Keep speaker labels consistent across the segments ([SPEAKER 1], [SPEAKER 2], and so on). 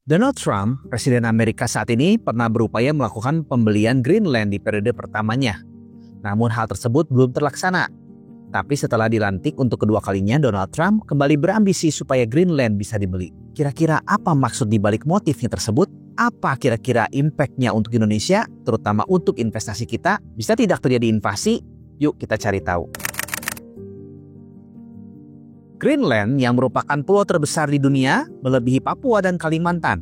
[SPEAKER 1] Donald Trump, Presiden Amerika saat ini, pernah berupaya melakukan pembelian Greenland di periode pertamanya. Namun hal tersebut belum terlaksana. Tapi setelah dilantik untuk kedua kalinya, Donald Trump kembali berambisi supaya Greenland bisa dibeli. Kira-kira apa maksud dibalik motifnya tersebut? Apa kira-kira impact-nya untuk Indonesia, terutama untuk investasi kita? Bisa tidak terjadi invasi? Yuk kita cari tahu. Greenland yang merupakan pulau terbesar di dunia, melebihi Papua dan Kalimantan.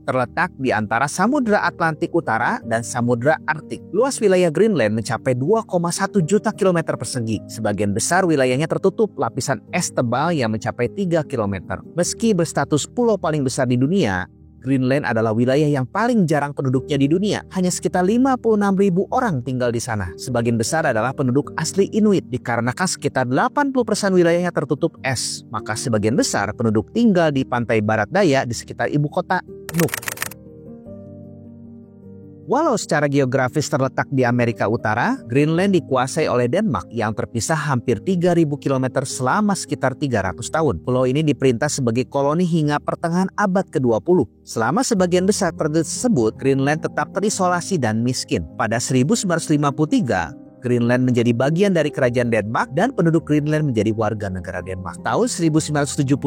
[SPEAKER 1] Terletak di antara Samudra Atlantik Utara dan Samudra Arktik. Luas wilayah Greenland mencapai 2,1 juta kilometer persegi. Sebagian besar wilayahnya tertutup lapisan es tebal yang mencapai 3 kilometer. Meski berstatus pulau paling besar di dunia, Greenland adalah wilayah yang paling jarang penduduknya di dunia. Hanya sekitar 56.000 orang tinggal di sana. Sebagian besar adalah penduduk asli Inuit. Dikarenakan sekitar 80% wilayahnya tertutup es, maka sebagian besar penduduk tinggal di pantai barat daya di sekitar ibu kota Nuuk. Walau secara geografis terletak di Amerika Utara, Greenland dikuasai oleh Denmark yang terpisah hampir 3.000 km selama sekitar 300 tahun. Pulau ini diperintah sebagai koloni hingga pertengahan abad ke-20. Selama sebagian besar periode tersebut, Greenland tetap terisolasi dan miskin. Pada 1953, Greenland menjadi bagian dari kerajaan Denmark dan penduduk Greenland menjadi warga negara Denmark. Tahun 1979,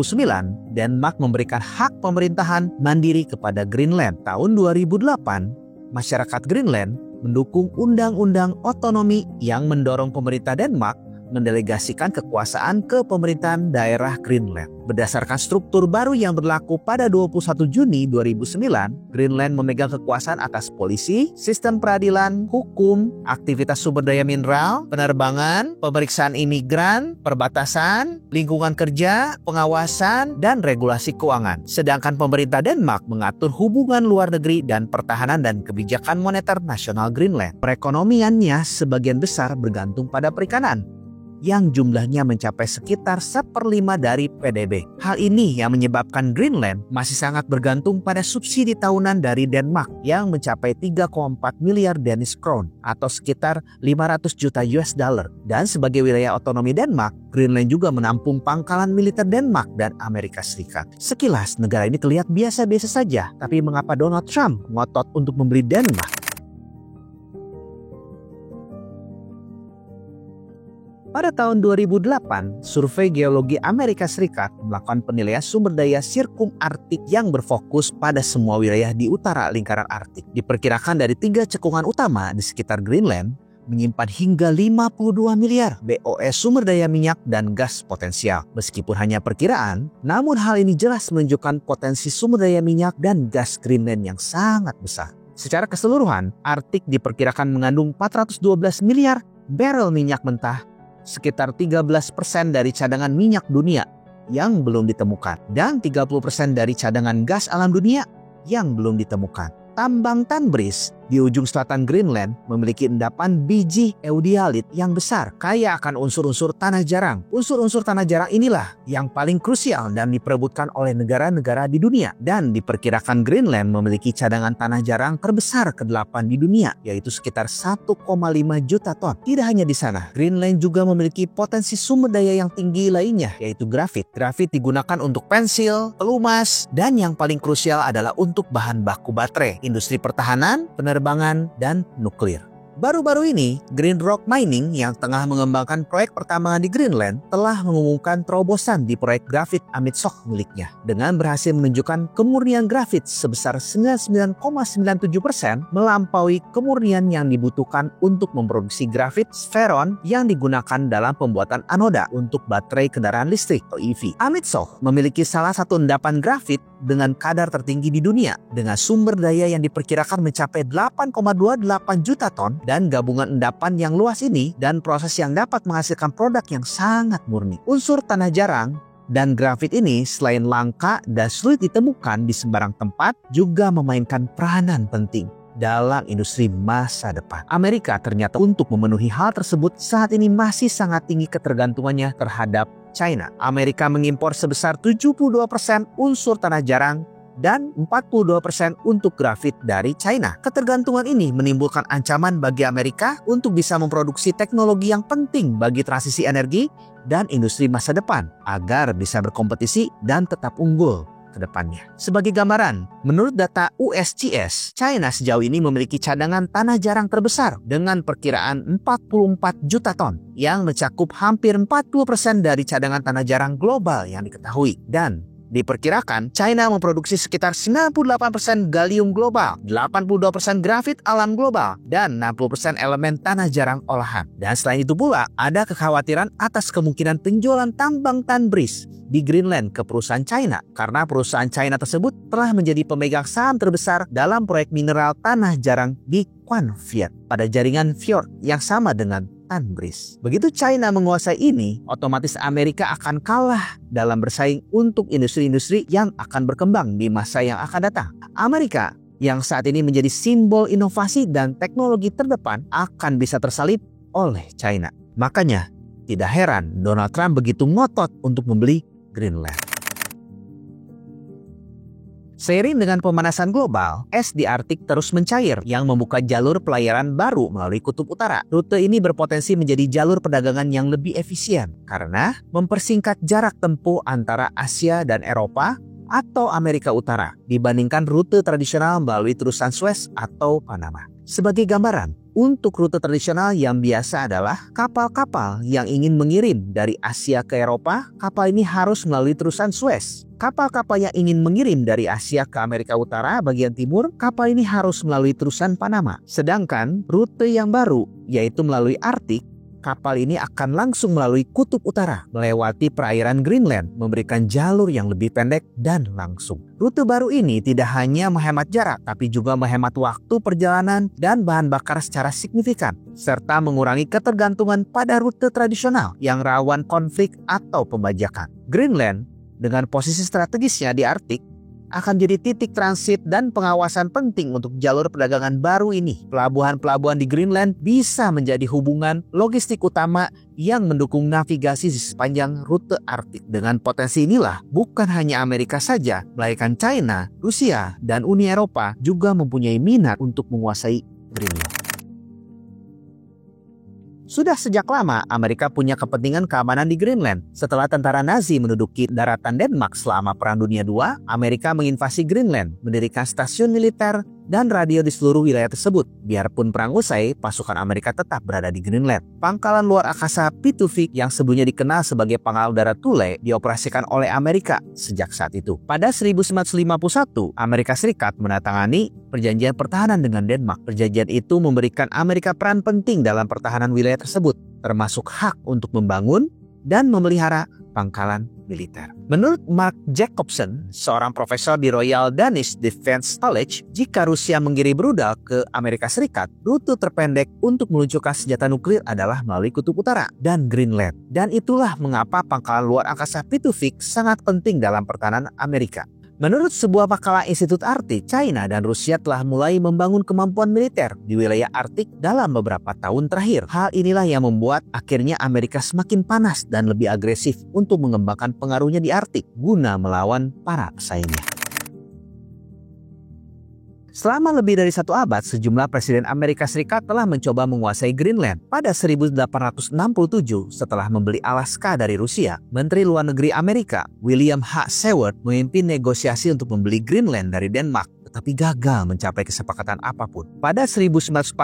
[SPEAKER 1] Denmark memberikan hak pemerintahan mandiri kepada Greenland. Tahun 2008, masyarakat Greenland mendukung undang-undang otonomi yang mendorong pemerintah Denmark mendelegasikan kekuasaan ke pemerintahan daerah Greenland. Berdasarkan struktur baru yang berlaku pada 21 Juni 2009, Greenland memegang kekuasaan atas polisi, sistem peradilan, hukum, aktivitas sumber daya mineral, penerbangan, pemeriksaan imigran, perbatasan, lingkungan kerja, pengawasan, dan regulasi keuangan. Sedangkan pemerintah Denmark mengatur hubungan luar negeri dan pertahanan dan kebijakan moneter nasional Greenland. Perekonomiannya sebagian besar bergantung pada perikanan, yang jumlahnya mencapai sekitar 1/5 dari PDB. Hal ini yang menyebabkan Greenland masih sangat bergantung pada subsidi tahunan dari Denmark yang mencapai 3,4 miliar Danish Crown atau sekitar 500 juta US dollar. Dan sebagai wilayah otonomi Denmark, Greenland juga menampung pangkalan militer Denmark dan Amerika Serikat. Sekilas negara ini terlihat biasa-biasa saja, tapi mengapa Donald Trump ngotot untuk membeli Denmark? Pada tahun 2008, Survei Geologi Amerika Serikat melakukan penilaian sumber daya sirkum Arktik yang berfokus pada semua wilayah di utara lingkaran Arktik. Diperkirakan dari 3 cekungan utama di sekitar Greenland menyimpan hingga 52 miliar BOE sumber daya minyak dan gas potensial. Meskipun hanya perkiraan, namun hal ini jelas menunjukkan potensi sumber daya minyak dan gas Greenland yang sangat besar. Secara keseluruhan, Arktik diperkirakan mengandung 412 miliar barel minyak mentah, sekitar 13% dari cadangan minyak dunia yang belum ditemukan, dan 30% dari cadangan gas alam dunia yang belum ditemukan. Tambang Tanbris di ujung selatan Greenland memiliki endapan biji eudialit yang besar, kaya akan unsur-unsur tanah jarang. Unsur-unsur tanah jarang inilah yang paling krusial dan diperebutkan oleh negara-negara di dunia. Dan diperkirakan Greenland memiliki cadangan tanah jarang terbesar ke-8 di dunia, yaitu sekitar 1,5 juta ton. Tidak hanya di sana, Greenland juga memiliki potensi sumber daya yang tinggi lainnya, yaitu grafit. Grafit digunakan untuk pensil, pelumas, dan yang paling krusial adalah untuk bahan baku baterai, industri pertahanan, penerbangan, dan nuklir. Baru-baru ini, Green Rock Mining yang tengah mengembangkan proyek pertambangan di Greenland telah mengumumkan terobosan di proyek grafit Amitsoq miliknya. Dengan berhasil menunjukkan kemurnian grafit sebesar 99,97% melampaui kemurnian yang dibutuhkan untuk memproduksi grafit sferon yang digunakan dalam pembuatan anoda untuk baterai kendaraan listrik atau EV. Amitsoq memiliki salah satu endapan grafit dengan kadar tertinggi di dunia, dengan sumber daya yang diperkirakan mencapai 8,28 juta ton, dan gabungan endapan yang luas ini dan proses yang dapat menghasilkan produk yang sangat murni. Unsur tanah jarang dan grafit ini selain langka dan sulit ditemukan di sembarang tempat, juga memainkan peranan penting dalam industri masa depan. Amerika ternyata untuk memenuhi hal tersebut saat ini masih sangat tinggi ketergantungannya terhadap China. Amerika mengimpor sebesar 72% unsur tanah jarang dan 42% untuk grafit dari China. Ketergantungan ini menimbulkan ancaman bagi Amerika untuk bisa memproduksi teknologi yang penting bagi transisi energi dan industri masa depan agar bisa berkompetisi dan tetap unggul ke depannya. Sebagai gambaran, menurut data USGS, China sejauh ini memiliki cadangan tanah jarang terbesar dengan perkiraan 44 juta ton yang mencakup hampir 40% dari cadangan tanah jarang global yang diketahui. Dan diperkirakan China memproduksi sekitar 98% gallium global, 82% grafit alam global, dan 60% elemen tanah jarang olahan. Dan selain itu pula, ada kekhawatiran atas kemungkinan penjualan tambang Tanbris di Greenland ke perusahaan China karena perusahaan China tersebut telah menjadi pemegang saham terbesar dalam proyek mineral tanah jarang di Quang Viet pada jaringan fjord yang sama dengan Tanbris. Begitu China menguasai ini, otomatis Amerika akan kalah dalam bersaing untuk industri-industri yang akan berkembang di masa yang akan datang. Amerika yang saat ini menjadi simbol inovasi dan teknologi terdepan akan bisa tersalib oleh China. Makanya, tidak heran Donald Trump begitu ngotot untuk membeli Greenland. Seiring dengan pemanasan global, es di Arktik terus mencair yang membuka jalur pelayaran baru melalui Kutub Utara. Rute ini berpotensi menjadi jalur perdagangan yang lebih efisien karena mempersingkat jarak tempuh antara Asia dan Eropa atau Amerika Utara dibandingkan rute tradisional melalui terusan Suez atau Panama. Sebagai gambaran, untuk rute tradisional yang biasa adalah kapal-kapal yang ingin mengirim dari Asia ke Eropa, kapal ini harus melalui terusan Suez. Kapal-kapal yang ingin mengirim dari Asia ke Amerika Utara bagian timur, kapal ini harus melalui terusan Panama. Sedangkan rute yang baru, yaitu melalui Arktik, kapal ini akan langsung melalui Kutub Utara, melewati perairan Greenland, memberikan jalur yang lebih pendek dan langsung. Rute baru ini tidak hanya menghemat jarak, tapi juga menghemat waktu perjalanan dan bahan bakar secara signifikan, serta mengurangi ketergantungan pada rute tradisional yang rawan konflik atau pembajakan. Greenland, dengan posisi strategisnya di Arktik, akan jadi titik transit dan pengawasan penting untuk jalur perdagangan baru ini. Pelabuhan-pelabuhan di Greenland bisa menjadi hubungan logistik utama yang mendukung navigasi di sepanjang rute Arktik. Dengan potensi inilah, bukan hanya Amerika saja, melainkan China, Rusia, dan Uni Eropa juga mempunyai minat untuk menguasai Greenland. Sudah sejak lama Amerika punya kepentingan keamanan di Greenland. Setelah tentara Nazi menduduki daratan Denmark selama Perang Dunia II, Amerika menginvasi Greenland, mendirikan stasiun militer dan radio di seluruh wilayah tersebut. Biarpun perang usai, pasukan Amerika tetap berada di Greenland. Pangkalan luar angkasa Pitufik yang sebelumnya dikenal sebagai Pangkalan Udara Thule dioperasikan oleh Amerika sejak saat itu. Pada 1951, Amerika Serikat menandatangani perjanjian pertahanan dengan Denmark. Perjanjian itu memberikan Amerika peran penting dalam pertahanan wilayah tersebut, termasuk hak untuk membangun dan memelihara pangkalan militer. Menurut Mark Jacobson, seorang profesor di Royal Danish Defense College, jika Rusia mengirim rudal ke Amerika Serikat, rute terpendek untuk meluncurkan senjata nuklir adalah melalui Kutub Utara dan Greenland. Dan itulah mengapa pangkalan luar angkasa Pitufik sangat penting dalam pertahanan Amerika. Menurut sebuah makalah Institut Arktik, China dan Rusia telah mulai membangun kemampuan militer di wilayah Arktik dalam beberapa tahun terakhir. Hal inilah yang membuat akhirnya Amerika semakin panas dan lebih agresif untuk mengembangkan pengaruhnya di Arktik guna melawan para pesaingnya. Selama lebih dari 1 abad, sejumlah presiden Amerika Serikat telah mencoba menguasai Greenland. Pada 1867, setelah membeli Alaska dari Rusia, Menteri Luar Negeri Amerika, William H. Seward, memimpin negosiasi untuk membeli Greenland dari Denmark, tetapi gagal mencapai kesepakatan apapun. Pada 1946,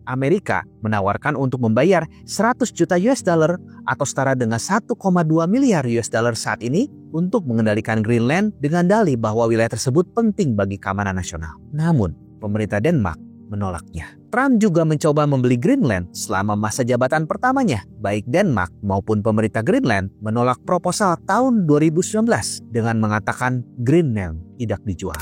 [SPEAKER 1] Amerika menawarkan untuk membayar 100 juta US dollar atau setara dengan 1,2 miliar US dollar saat ini untuk mengendalikan Greenland dengan dalih bahwa wilayah tersebut penting bagi keamanan nasional. Namun, pemerintah Denmark menolaknya. Trump juga mencoba membeli Greenland selama masa jabatan pertamanya. Baik Denmark maupun pemerintah Greenland menolak proposal tahun 2019 dengan mengatakan Greenland tidak dijual.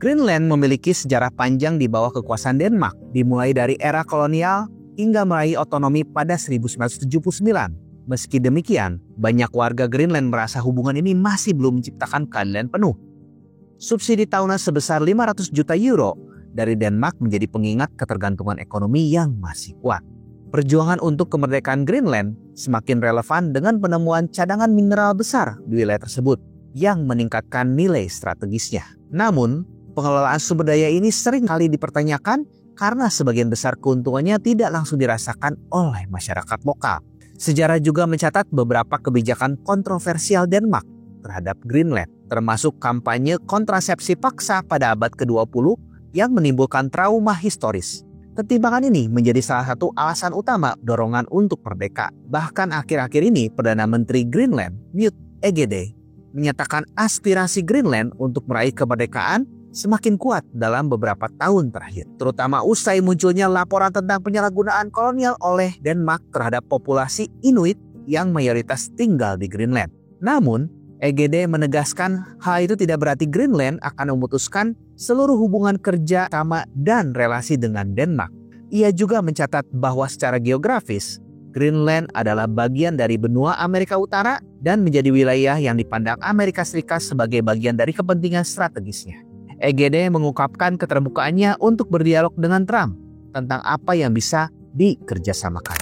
[SPEAKER 1] Greenland memiliki sejarah panjang di bawah kekuasaan Denmark, dimulai dari era kolonial hingga meraih otonomi pada 1979. Meski demikian, banyak warga Greenland merasa hubungan ini masih belum menciptakan keadilan penuh. Subsidi tahunan sebesar 500 juta euro dari Denmark menjadi pengingat ketergantungan ekonomi yang masih kuat. Perjuangan untuk kemerdekaan Greenland semakin relevan dengan penemuan cadangan mineral besar di wilayah tersebut yang meningkatkan nilai strategisnya. Namun, pengelolaan sumber daya ini sering kali dipertanyakan karena sebagian besar keuntungannya tidak langsung dirasakan oleh masyarakat lokal. Sejarah juga mencatat beberapa kebijakan kontroversial Denmark terhadap Greenland, termasuk kampanye kontrasepsi paksa pada abad ke-20 yang menimbulkan trauma historis. Pertimbangan ini menjadi salah satu alasan utama dorongan untuk merdeka. Bahkan akhir-akhir ini Perdana Menteri Greenland, Knut Egede, menyatakan aspirasi Greenland untuk meraih kemerdekaan semakin kuat dalam beberapa tahun terakhir. Terutama usai munculnya laporan tentang penyalahgunaan kolonial oleh Denmark terhadap populasi Inuit yang mayoritas tinggal di Greenland. Namun, EGD menegaskan hal itu tidak berarti Greenland akan memutuskan seluruh hubungan kerja sama dan relasi dengan Denmark. Ia juga mencatat bahwa secara geografis, Greenland adalah bagian dari benua Amerika Utara dan menjadi wilayah yang dipandang Amerika Serikat sebagai bagian dari kepentingan strategisnya. EGD mengungkapkan keterbukaannya untuk berdialog dengan Trump tentang apa yang bisa dikerjasamakan.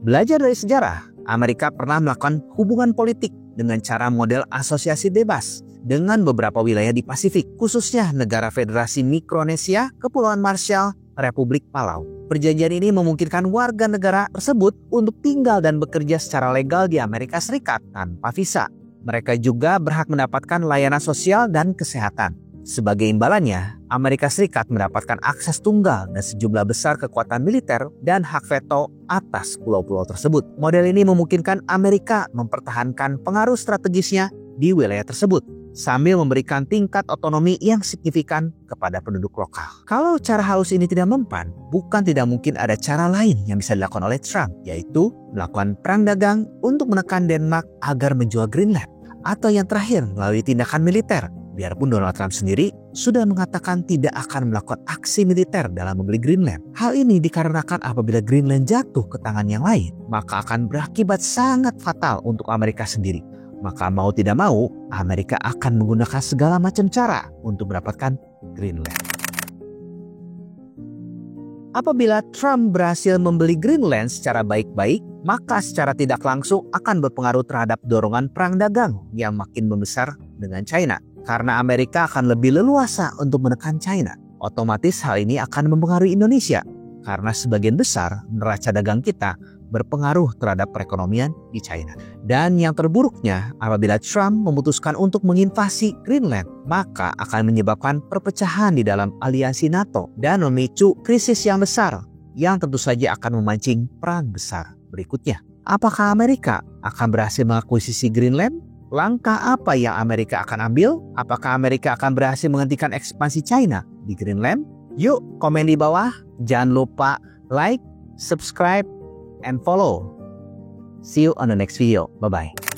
[SPEAKER 1] Belajar dari sejarah, Amerika pernah melakukan hubungan politik dengan cara model asosiasi bebas dengan beberapa wilayah di Pasifik, khususnya negara Federasi Mikronesia, Kepulauan Marshall, Republik Palau. Perjanjian ini memungkinkan warga negara tersebut untuk tinggal dan bekerja secara legal di Amerika Serikat tanpa visa. Mereka juga berhak mendapatkan layanan sosial dan kesehatan. Sebagai imbalannya, Amerika Serikat mendapatkan akses tunggal dan sejumlah besar kekuatan militer dan hak veto atas pulau-pulau tersebut. Model ini memungkinkan Amerika mempertahankan pengaruh strategisnya di wilayah tersebut, sambil memberikan tingkat otonomi yang signifikan kepada penduduk lokal. Kalau cara halus ini tidak mempan, bukan tidak mungkin ada cara lain yang bisa dilakukan oleh Trump, yaitu melakukan perang dagang untuk menekan Denmark agar menjual Greenland. Atau yang terakhir, melalui tindakan militer. Biarpun Donald Trump sendiri sudah mengatakan tidak akan melakukan aksi militer dalam membeli Greenland. Hal ini dikarenakan apabila Greenland jatuh ke tangan yang lain, maka akan berakibat sangat fatal untuk Amerika sendiri. Maka mau tidak mau, Amerika akan menggunakan segala macam cara untuk mendapatkan Greenland. Apabila Trump berhasil membeli Greenland secara baik-baik, maka secara tidak langsung akan berpengaruh terhadap dorongan perang dagang yang makin membesar dengan China. Karena Amerika akan lebih leluasa untuk menekan China. Otomatis hal ini akan mempengaruhi Indonesia, karena sebagian besar neraca dagang kita berpengaruh terhadap perekonomian di China. Dan yang terburuknya, apabila Trump memutuskan untuk menginvasi Greenland, maka akan menyebabkan perpecahan di dalam aliansi NATO dan memicu krisis yang besar yang tentu saja akan memancing perang besar berikutnya. Apakah Amerika akan berhasil mengakuisisi Greenland? Langkah apa yang Amerika akan ambil? Apakah Amerika akan berhasil menghentikan ekspansi China di Greenland? Yuk, komen di bawah. Jangan lupa like, subscribe, and follow. See you on the next video. Bye-bye.